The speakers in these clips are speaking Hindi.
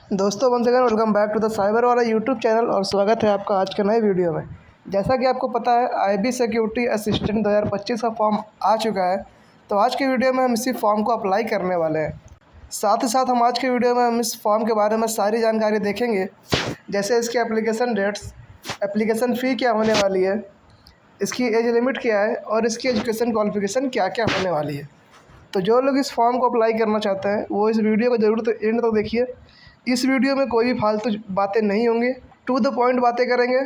दोस्तों once again welcome back to the cyber Wala YouTube channel और स्वागत है आपका आज के नए वीडियो में। जैसा कि आपको पता है आईबी सिक्योरिटी असिस्टेंट 2025 का फॉर्म आ चुका है। तो आज के वीडियो में हम इसी फॉर्म को अप्लाई करने वाले हैं। साथ ही साथ हम आज के वीडियो में हम इस फॉर्म के बारे में सारी जानकारी देखेंगे, जैसे इसके एप्लीकेशन डेट्स, एप्लीकेशन फ़ी क्या होने वाली है, इसकी एज लिमिट क्या है और इसकी एजुकेशन क्वालिफिकेशन क्या क्या होने वाली है। तो जो लोग इस फॉर्म को अप्लाई करना चाहते हैं वो इस वीडियो को ज़रूर एंड तक देखिए। इस वीडियो में कोई भी फालतू बातें नहीं होंगी, टू द पॉइंट बातें करेंगे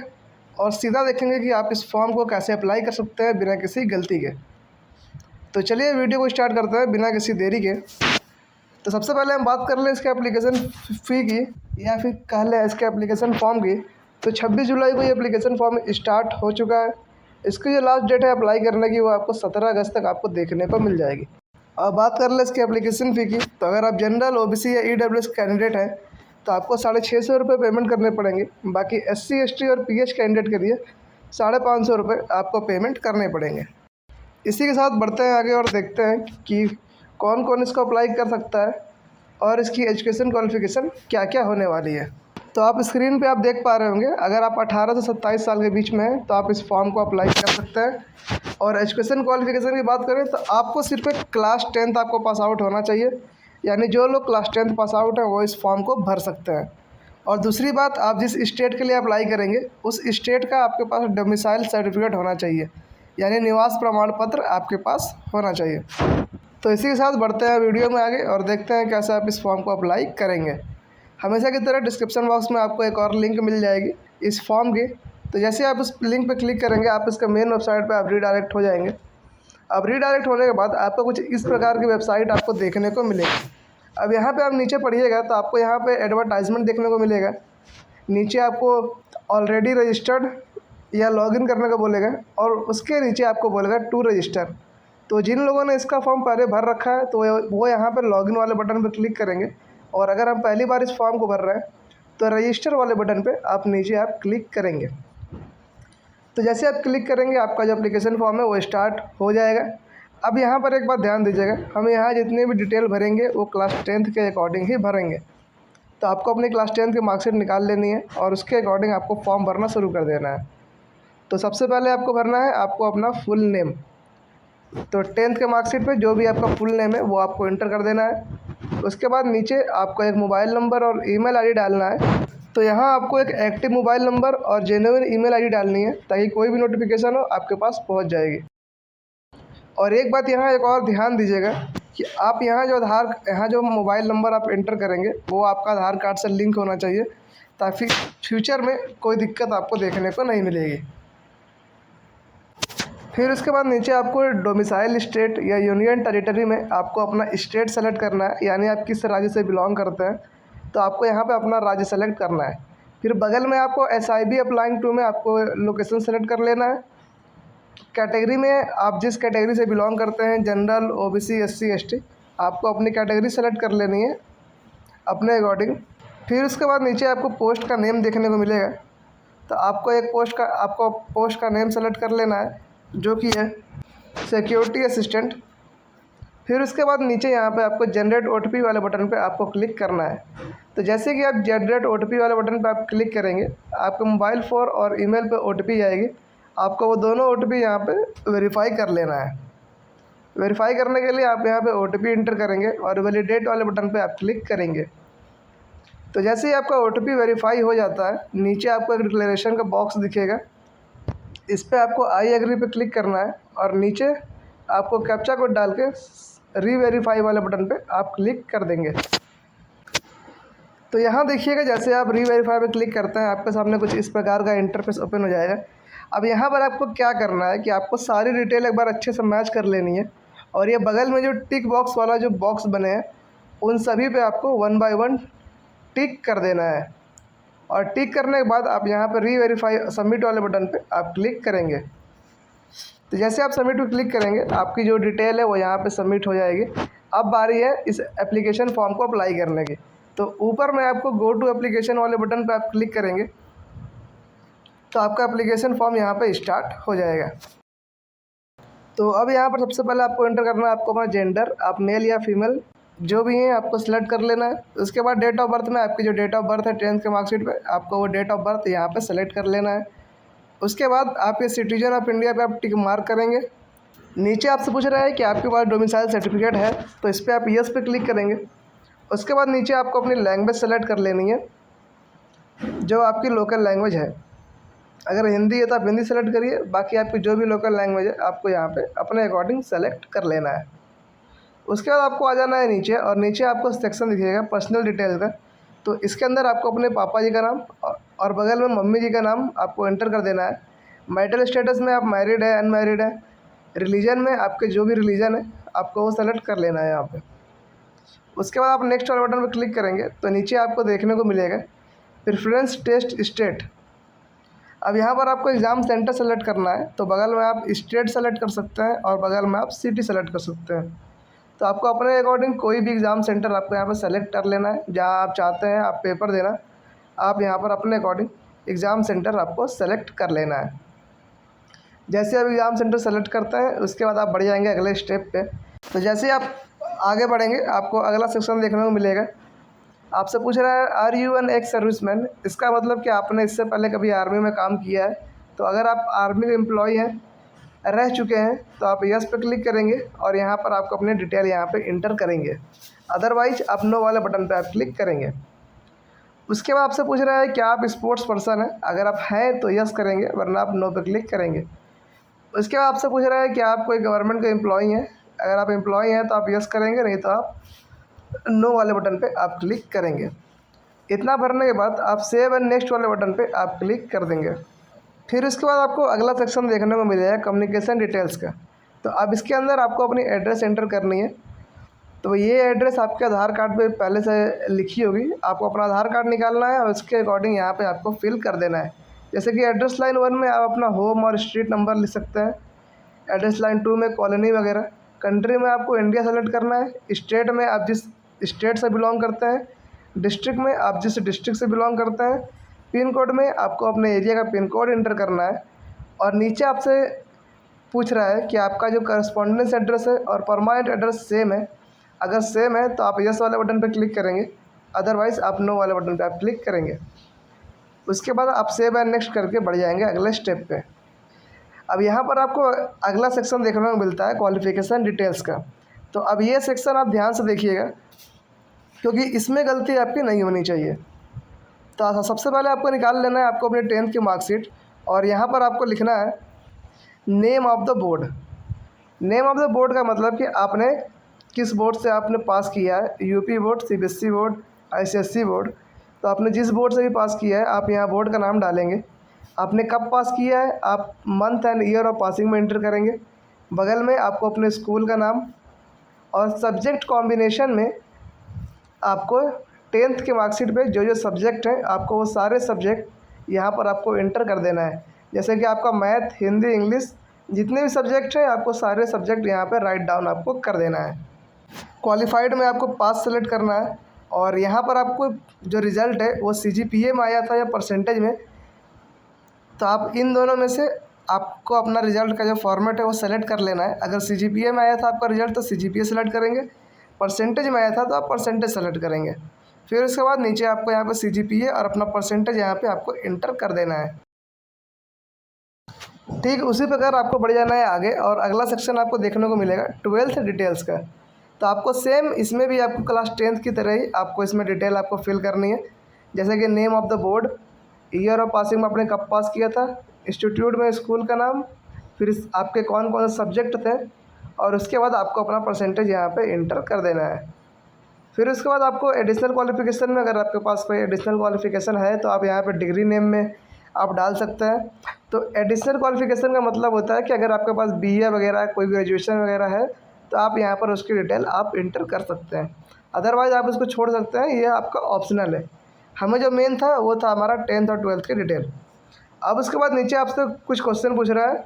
और सीधा देखेंगे कि आप इस फॉर्म को कैसे अप्लाई कर सकते हैं बिना किसी गलती के। तो चलिए वीडियो को स्टार्ट करते हैं बिना किसी देरी के। तो सबसे पहले हम बात कर लें इसके एप्लीकेशन फ़ी की, या फिर कह लें इसके एप्लीकेशन फॉर्म की। तो 26 जुलाई को ये एप्लीकेशन फॉर्म स्टार्ट हो चुका है। इसकी जो लास्ट डेट है अप्लाई करने की वो आपको 17 अगस्त तक आपको देखने को मिल जाएगी। अब बात कर लें इसकी एप्लीकेशन फ़ी की, तो अगर आप जनरल ओबीसी या ईडब्ल्यूएस कैंडिडेट हैं तो आपको 650 रुपये पेमेंट करने पड़ेंगे। बाकी एससी एसटी और पीएच कैंडिडेट के लिए 550 रुपये आपको पेमेंट करने पड़ेंगे। इसी के साथ बढ़ते हैं आगे और देखते हैं कि कौन कौन इसको अप्लाई कर सकता है और इसकी एजुकेशन क्वालिफिकेशन क्या क्या होने वाली है। तो आप स्क्रीन पे आप देख पा रहे होंगे, अगर आप 18 से 27 साल के बीच में हैं तो आप इस फॉर्म को अप्लाई कर सकते हैं। और एजुकेशन क्वालिफिकेशन की बात करें तो आपको सिर्फ एक क्लास 10th आपको पास आउट होना चाहिए, यानी जो लोग क्लास 10th पास आउट हैं वो इस फॉर्म को भर सकते हैं। और दूसरी बात, आप जिस स्टेट के लिए अप्लाई करेंगे उस स्टेट का आपके पास डोमिसाइल सर्टिफिकेट होना चाहिए, यानी निवास प्रमाण पत्र आपके पास होना चाहिए। तो इसी के साथ बढ़ते हैं वीडियो में आगे और देखते हैं कैसे आप इस फॉर्म को अप्लाई करेंगे। हमेशा की तरह डिस्क्रिप्शन बॉक्स में आपको एक और लिंक मिल जाएगी इस फॉर्म की। तो जैसे आप उस लिंक पर क्लिक करेंगे आप इसका मेन वेबसाइट पर आप रीडायरेक्ट हो जाएंगे। अब रीडायरेक्ट होने के बाद आपको कुछ इस प्रकार की वेबसाइट आपको देखने को मिलेगी। अब यहाँ पे आप नीचे पढ़िएगा तो आपको यहाँ पे एडवर्टाइजमेंट देखने को मिलेगा। नीचे आपको ऑलरेडी रजिस्टर्ड या लॉगिन करने को बोलेगा और उसके नीचे आपको बोलेगा टू रजिस्टर। तो जिन लोगों ने इसका फॉर्म पहले भर रखा है तो वो यहाँ पर लॉगिन वाले बटन पर क्लिक करेंगे, और अगर हम पहली बार इस फॉर्म को भर रहे हैं तो रजिस्टर वाले बटन पे आप नीचे आप क्लिक करेंगे। तो जैसे आप क्लिक करेंगे आपका जो एप्लीकेशन फॉर्म है वो स्टार्ट हो जाएगा। अब यहाँ पर एक बात ध्यान दीजिएगा, हम यहाँ जितने भी डिटेल भरेंगे वो क्लास 10th के अकॉर्डिंग ही भरेंगे। तो आपको अपनी क्लास 10th की मार्कशीट निकाल लेनी है और उसके अकॉर्डिंग आपको फॉर्म भरना शुरू कर देना है। तो सबसे पहले आपको भरना है आपको अपना फुल नेम। तो 10th के मार्कशीट पे जो भी आपका फुल नेम है वो आपको इंटर कर देना है। उसके बाद नीचे आपको एक मोबाइल नंबर और ईमेल आईडी डालना है। तो यहाँ आपको एक एक्टिव मोबाइल नंबर और जेन्युइन ईमेल आईडी डालनी है ताकि कोई भी नोटिफिकेशन हो आपके पास पहुँच जाएगी। और एक बात यहाँ एक और ध्यान दीजिएगा कि आप यहाँ जो मोबाइल नंबर आप इंटर करेंगे वो आपका आधार कार्ड से लिंक होना चाहिए, ताकि फ्यूचर में कोई दिक्कत आपको देखने को नहीं मिलेगी। फिर उसके बाद नीचे आपको डोमिसाइल स्टेट या यूनियन टेरिटरी में आपको अपना स्टेट सेलेक्ट करना है, यानी आप किस राज्य से बिलोंग करते हैं तो आपको यहाँ पे अपना राज्य सेलेक्ट करना है। फिर बगल में आपको SIB अप्लाइंग टू में आपको लोकेशन सेलेक्ट कर लेना है। कैटेगरी में आप जिस कैटेगरी से बिलोंग करते हैं, जनरल, OBC, SC, ST, आपको अपनी कैटेगरी सेलेक्ट कर लेनी है अपने अकॉर्डिंग। फिर उसके बाद नीचे आपको पोस्ट का नेम देखने को मिलेगा, तो आपको पोस्ट का नेम सेलेक्ट कर लेना है जो कि है सिक्योरिटी असिस्टेंट। फिर उसके बाद नीचे यहाँ पे आपको जनरेट OTP वाले बटन पे आपको क्लिक करना है। तो जैसे कि आप जनरेट OTP वाले बटन पे आप क्लिक करेंगे आपके मोबाइल फ़ोन और ईमेल पे OTP आएगी। आपको वो दोनों OTP यहाँ पे वेरीफाई कर लेना है। वेरीफाई करने के लिए आप यहाँ पे OTP इंटर करेंगे और वैलिडेट वाले बटन पे आप क्लिक करेंगे। तो जैसे ही आपका OTP वेरीफाई हो जाता है नीचे आपको एक डिक्लेरेशन का बॉक्स दिखेगा, इस पर आपको आई एग्री पे क्लिक करना है और नीचे आपको कैप्चा कोड डाल के रीवेरीफाई वाले बटन पे आप क्लिक कर देंगे। तो यहाँ देखिएगा जैसे आप रीवेरीफाई पे क्लिक करते हैं आपके सामने कुछ इस प्रकार का इंटरफेस ओपन हो जाएगा। अब यहाँ पर आपको क्या करना है कि आपको सारी डिटेल एक बार अच्छे से मैच कर लेनी है, और ये बगल में जो टिक बॉक्स वाला जो बॉक्स बने हैं उन सभी पे आपको 1 बाय 1 टिक कर देना है। और टिक करने के बाद आप यहाँ पर रीवेरीफाई सबमिट वाले बटन पे आप क्लिक करेंगे। तो जैसे आप सबमिट पर क्लिक करेंगे आपकी जो डिटेल है वो यहाँ पे सबमिट हो जाएगी। अब बारी है इस एप्लीकेशन फॉर्म को अप्लाई करने की। तो ऊपर में आपको गो टू एप्लीकेशन वाले बटन पे आप क्लिक करेंगे तो आपका एप्लीकेशन फॉर्म यहाँ पे स्टार्ट हो जाएगा। तो अब यहाँ पर सबसे पहले आपको एंटर करना है आपको अपना जेंडर, आप मेल या फीमेल जो भी हैं आपको सिलेक्ट कर लेना है। उसके बाद डेट ऑफ बर्थ में आपकी जो डेट ऑफ बर्थ है 10th के मार्कशीट पे, आपको वो डेट ऑफ बर्थ यहाँ पे सेलेक्ट कर लेना है। उसके बाद आपके सिटीजन ऑफ इंडिया पे आप टिक मार्क करेंगे। नीचे आपसे पूछ रहा है कि आपके पास डोमिसाइल सर्टिफिकेट है, तो इस पर आप यस पे क्लिक करेंगे। उसके बाद नीचे आपको अपनी लैंग्वेज सेलेक्ट कर लेनी है, जो आपकी लोकल लैंग्वेज है। अगर हिंदी है तो आप हिंदी सेलेक्ट करिए, बाकी आपकी जो भी लोकल लैंग्वेज है आपको यहाँ पे अपने अकॉर्डिंग सेलेक्ट कर लेना है। उसके बाद आपको आ जाना है नीचे, और नीचे आपको सेक्शन दिखेगा पर्सनल डिटेल का। तो इसके अंदर आपको अपने पापा जी का नाम और बगल में मम्मी जी का नाम आपको एंटर कर देना है। मैरिटल स्टेटस में आप मैरिड है अनमैरिड है। रिलीजन में आपके जो भी रिलीजन है आपको वो सेलेक्ट कर लेना है यहाँ पे। उसके बाद आप नेक्स्ट वाले बटन पर क्लिक करेंगे तो नीचे आपको देखने को मिलेगा प्रेफरेंस टेस्ट स्टेट। अब यहाँ पर आपको एग्ज़ाम सेंटर सेलेक्ट करना है, तो बगल में आप स्टेट सेलेक्ट कर सकते हैं और बगल में आप सिटी सेलेक्ट कर सकते हैं। तो आपको अपने अकॉर्डिंग कोई भी एग्ज़ाम सेंटर आपको यहाँ पर सेलेक्ट कर लेना है, जहाँ आप चाहते हैं आप पेपर देना। आप यहाँ पर अपने अकॉर्डिंग एग्ज़ाम सेंटर आपको सेलेक्ट कर लेना है। जैसे आप एग्ज़ाम सेंटर सेलेक्ट करते हैं उसके बाद आप बढ़ जाएंगे अगले स्टेप पे। तो जैसे ही आप आगे बढ़ेंगे आपको अगला सेक्शन देखने को मिलेगा। आपसे पूछ रहा है are you an ex serviceman. इसका मतलब कि आपने इससे पहले कभी आर्मी में काम किया है। तो अगर आप आर्मी के एम्प्लॉय हैं, रह चुके हैं, तो आप यस पे क्लिक करेंगे और यहाँ पर आपको अपने डिटेल यहाँ पे इंटर करेंगे। अदरवाइज आप नो वाले बटन पे आप क्लिक करेंगे। उसके बाद आपसे पूछ रहा है क्या आप स्पोर्ट्स पर्सन हैं। अगर आप हैं तो यस करेंगे, वरना आप नो पे क्लिक करेंगे। उसके बाद आपसे पूछ रहा है कि आप कोई गवर्नमेंट का एम्प्लॉई हैं। अगर आप एम्प्लॉई हैं तो आप यस करेंगे, नहीं तो आप नो वाले बटन पे आप क्लिक करेंगे। इतना भरने के बाद आप सेव एंड नेक्स्ट वाले बटन पे आप क्लिक कर देंगे। फिर उसके बाद आपको अगला सेक्शन देखने को मिलेगा कम्युनिकेशन डिटेल्स का। तो अब इसके अंदर आपको अपनी एड्रेस एंटर करनी है। तो ये एड्रेस आपके आधार कार्ड पे पहले से लिखी होगी, आपको अपना आधार कार्ड निकालना है और उसके अकॉर्डिंग यहाँ पे आपको फिल कर देना है। जैसे कि एड्रेस लाइन 1 में आप अपना होम और स्ट्रीट नंबर लिख सकते हैं। एड्रेस लाइन 2 में कॉलोनी वगैरह। कंट्री में आपको इंडिया सेलेक्ट करना है। स्टेट में आप जिस स्टेट से बिलोंग करते हैं। डिस्ट्रिक्ट में आप जिस डिस्ट्रिक्ट से बिलोंग करते हैं। पिन कोड में आपको अपने एरिया का पिन कोड इंटर करना है। और नीचे आपसे पूछ रहा है कि आपका जो करस्पॉन्डेंस एड्रेस है और परमानेंट एड्रेस सेम है। अगर सेम है तो आप यस वाले बटन पर क्लिक करेंगे, अदरवाइज़ आप नो वाले बटन पर आप क्लिक करेंगे। उसके बाद आप सेव एंड नेक्स्ट करके बढ़ जाएंगे अगले स्टेप पे। अब यहाँ पर आपको अगला सेक्शन देखने को मिलता है क्वालिफ़िकेशन डिटेल्स का। तो अब ये सेक्शन आप ध्यान से देखिएगा, क्योंकि इसमें गलती आपकी नहीं होनी चाहिए। तो सबसे पहले आपको निकाल लेना है आपको अपने 10th की मार्कशीट, और यहाँ पर आपको लिखना है name of the board. Name of the board का मतलब कि आपने किस बोर्ड से आपने पास किया है, UP board, CBSE board, ICSE board. तो आपने जिस बोर्ड से भी पास किया है आप यहाँ बोर्ड का नाम डालेंगे। आपने कब पास किया है आप month and year of passing में एंटर करेंगे। बगल में आपको अपने स्कूल का नाम, और सब्जेक्ट कॉम्बिनेशन में आपको 10th के मार्कशीट पे जो जो सब्जेक्ट हैं आपको वो सारे सब्जेक्ट यहाँ पर आपको एंटर कर देना है। जैसे कि आपका मैथ, हिंदी, इंग्लिश, जितने भी सब्जेक्ट हैं आपको सारे सब्जेक्ट यहाँ पे राइट डाउन आपको कर देना है। क्वालिफाइड में आपको पास सेलेक्ट करना है, और यहाँ पर आपको जो रिज़ल्ट है वो सीजीपीए में आया था या परसेंटेज में। तो आप इन दोनों में से आपको अपना रिज़ल्ट का जो फॉर्मेट है वो सेलेक्ट कर लेना है। अगर सीजीपीए में आया था आपका रिज़ल्ट तो सीजीपीए सेलेक्ट करेंगे, परसेंटेज में आया था तो आप परसेंटेज सेलेक्ट करेंगे। फिर उसके बाद नीचे आपको यहाँ पे सीजीपीए और अपना परसेंटेज यहाँ पे आपको इंटर कर देना है। ठीक उसी प्रकार आपको बढ़ जाना है आगे, और अगला सेक्शन आपको देखने को मिलेगा 12th डिटेल्स का। तो आपको सेम इसमें भी आपको क्लास 10th की तरह ही आपको इसमें डिटेल आपको फिल करनी है। जैसे कि name of the board, year of passing में आपने कब पास किया था, इंस्टीट्यूट में स्कूल का नाम, फिर आपके कौन कौन से सब्जेक्ट थे, और उसके बाद आपको अपना परसेंटेज यहाँ पे इंटर कर देना है। फिर उसके बाद आपको एडिशनल क्वालिफ़िकेशन में, अगर आपके पास कोई एडिशनल क्वालिफ़िकेशन है तो आप यहाँ पे डिग्री नेम में आप डाल सकते हैं। तो एडिशनल क्वालिफ़िकेशन का मतलब होता है कि अगर आपके पास बीए वगैरह, कोई ग्रेजुएशन वगैरह है तो आप यहाँ पर उसकी डिटेल आप इंटर कर सकते हैं। अदरवाइज़ आप इसको छोड़ सकते हैं, ये आपका ऑप्शनल है। हमें जो मेन था वो था हमारा 10th और 12th की डिटेल। अब उसके बाद नीचे आपसे कुछ क्वेश्चन पूछ रहा है।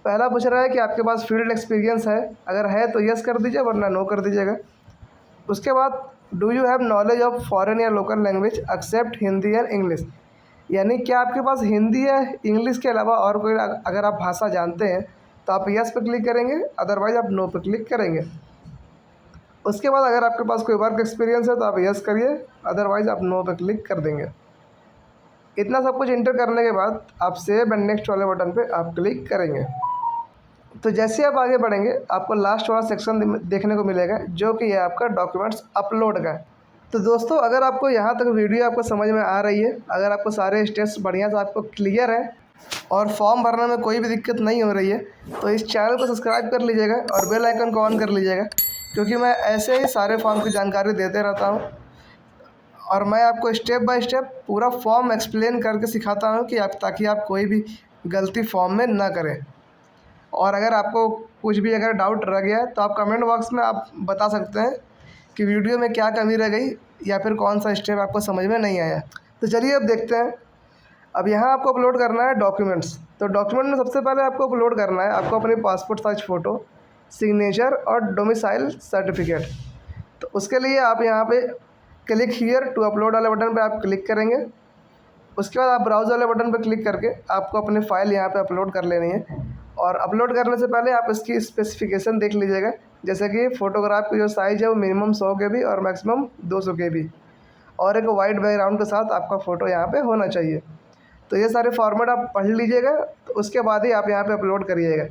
पहला पूछ रहा है कि आपके पास फील्ड एक्सपीरियंस है। अगर है तो यस कर दीजिए, वरना नो कर दीजिएगा। उसके बाद do you have knowledge of foreign या local language except Hindi and English. यानी क्या आपके पास हिंदी या इंग्लिश के अलावा और कोई अगर आप भाषा जानते हैं तो आप यस पे क्लिक करेंगे, अदरवाइज़ आप नो पे क्लिक करेंगे। उसके बाद अगर आपके पास कोई वर्क एक्सपीरियंस है तो आप यस करिए, अदरवाइज़ आप नो पे क्लिक कर देंगे। इतना सब कुछ इंटर करने के बाद आप सेव एंड नेक्स्ट वाले बटन पे आप क्लिक करेंगे। तो जैसे आप आगे बढ़ेंगे आपको लास्ट वाला सेक्शन देखने को मिलेगा, जो कि है आपका डॉक्यूमेंट्स अपलोड का। तो दोस्तों, अगर आपको यहाँ तक वीडियो आपको समझ में आ रही है, अगर आपको सारे स्टेप्स बढ़िया से आपको क्लियर है और फॉर्म भरने में कोई भी दिक्कत नहीं हो रही है, तो इस चैनल को सब्सक्राइब कर लीजिएगा और बेल आइकन को ऑन कर लीजिएगा, क्योंकि मैं ऐसे ही सारे फॉर्म की जानकारी देते रहता हूँ और मैं आपको स्टेप बाय स्टेप पूरा फॉर्म एक्सप्लेन करके सिखाता हूँ कि ताकि आप कोई भी गलती फॉर्म में ना करें। और अगर आपको कुछ भी अगर डाउट रह गया है तो आप कमेंट बॉक्स में आप बता सकते हैं कि वीडियो में क्या कमी रह गई या फिर कौन सा स्टेप आपको समझ में नहीं आया। तो चलिए अब देखते हैं। अब यहाँ आपको अपलोड करना है डॉक्यूमेंट्स। तो डॉक्यूमेंट में सबसे पहले आपको अपलोड करना है आपको अपनी पासपोर्ट साइज फ़ोटो, सिग्नेचर और डोमिसाइल सर्टिफिकेट। तो उसके लिए आप यहाँ पे क्लिक हियर टू अपलोड वाले बटन पे आप क्लिक करेंगे। उसके बाद आप ब्राउज़ वाले बटन पर क्लिक करके आपको अपनी फ़ाइल यहाँ पे अपलोड कर लेनी है। और अपलोड करने से पहले आप इसकी स्पेसिफिकेशन देख लीजिएगा, जैसे कि फ़ोटोग्राफ की जो साइज़ है वो मिनिमम 100 KB और मैक्सिमम 200 KB, और एक वाइट बैकग्राउंड के साथ आपका फ़ोटो यहाँ पे होना चाहिए। तो ये सारे फॉर्मेट आप पढ़ लीजिएगा, तो उसके बाद ही आप यहाँ पे अपलोड करिएगा।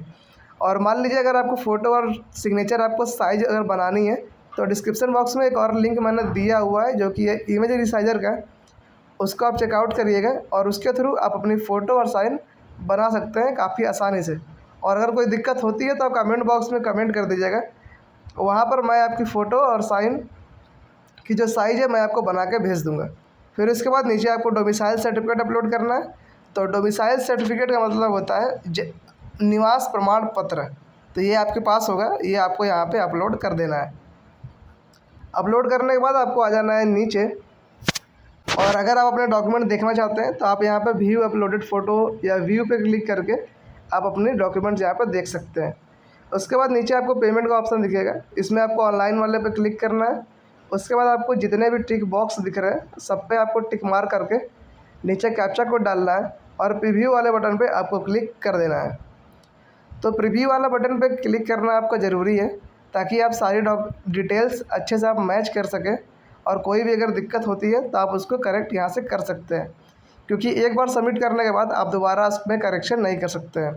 और मान लीजिए अगर आपको फ़ोटो और सिग्नेचर आपको साइज़ अगर बनानी है तो डिस्क्रिप्शन बॉक्स में एक और लिंक मैंने दिया हुआ है, जो कि है इमेज रिसाइजर का। उसको आप चेकआउट करिएगा और उसके थ्रू आप अपनी फ़ोटो और साइन बना सकते हैं काफ़ी आसानी से। और अगर कोई दिक्कत होती है तो आप कमेंट बॉक्स में कमेंट कर दीजिएगा, वहाँ पर मैं आपकी फ़ोटो और साइन की जो साइज़ है मैं आपको बना के भेज दूँगा। फिर उसके बाद नीचे आपको डोमिसाइल सर्टिफिकेट अपलोड करना है। तो डोमिसाइल सर्टिफिकेट का मतलब होता है निवास प्रमाण पत्र। तो ये आपके पास होगा, ये आपको यहाँ पे अपलोड कर देना है। अपलोड करने के बाद आपको आ जाना है नीचे, और अगर आप अपने डॉक्यूमेंट देखना चाहते हैं तो आप यहाँ पे व्यू अपलोडेड फ़ोटो या व्यू पे क्लिक करके आप अपने डॉक्यूमेंट्स यहाँ पर देख सकते हैं। उसके बाद नीचे आपको पेमेंट का ऑप्शन दिखेगा, इसमें आपको ऑनलाइन वाले पे क्लिक करना है। उसके बाद आपको जितने भी टिक बॉक्स दिख रहे हैं सब पे आपको टिक मार करके नीचे कैप्चा कोड डालना है और प्रीव्यू वाले बटन पे आपको क्लिक कर देना है। तो प्रीव्यू वाला बटन पे क्लिक करना आपका ज़रूरी है, ताकि आप सारी डिटेल्स अच्छे से आप मैच कर सकें और कोई भी अगर दिक्कत होती है तो आप उसको करेक्ट यहाँ से कर सकते हैं, क्योंकि एक बार सबमिट करने के बाद आप दोबारा उसमें करेक्शन नहीं कर सकते हैं।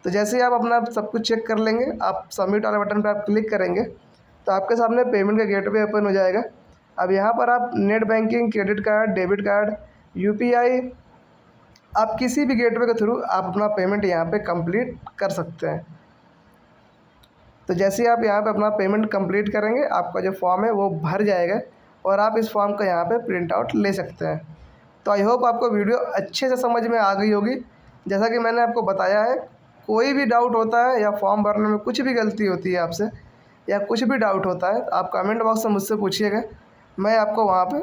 तो जैसे ही आप अपना सब कुछ चेक कर लेंगे, आप सबमिट वाले बटन पर आप क्लिक करेंगे तो आपके सामने पेमेंट का गेटवे ओपन हो जाएगा। अब यहाँ पर आप net banking, credit card, debit card, UPI, आप किसी भी गेटवे के थ्रू आप अपना पेमेंट यहाँ पे कंप्लीट कर सकते हैं। तो जैसे ही आप यहाँ पे अपना पेमेंट कंप्लीट करेंगे, आपका जो फॉर्म है वो भर जाएगा और आप इस फॉर्म का यहाँ पे प्रिंट आउट ले सकते हैं। तो आई होप आपको वीडियो अच्छे से समझ में आ गई होगी। जैसा कि मैंने आपको बताया है, कोई भी डाउट होता है या फॉर्म भरने में कुछ भी गलती होती है आपसे या कुछ भी डाउट होता है तो आप कमेंट बॉक्स में मुझसे पूछिएगा, मैं आपको वहाँ पे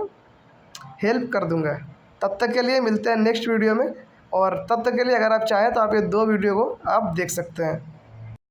हेल्प कर दूँगा। तब तक के लिए मिलते हैं नेक्स्ट वीडियो में, और तब तक के लिए अगर आप चाहें तो आप ये 2 वीडियो को आप देख सकते हैं।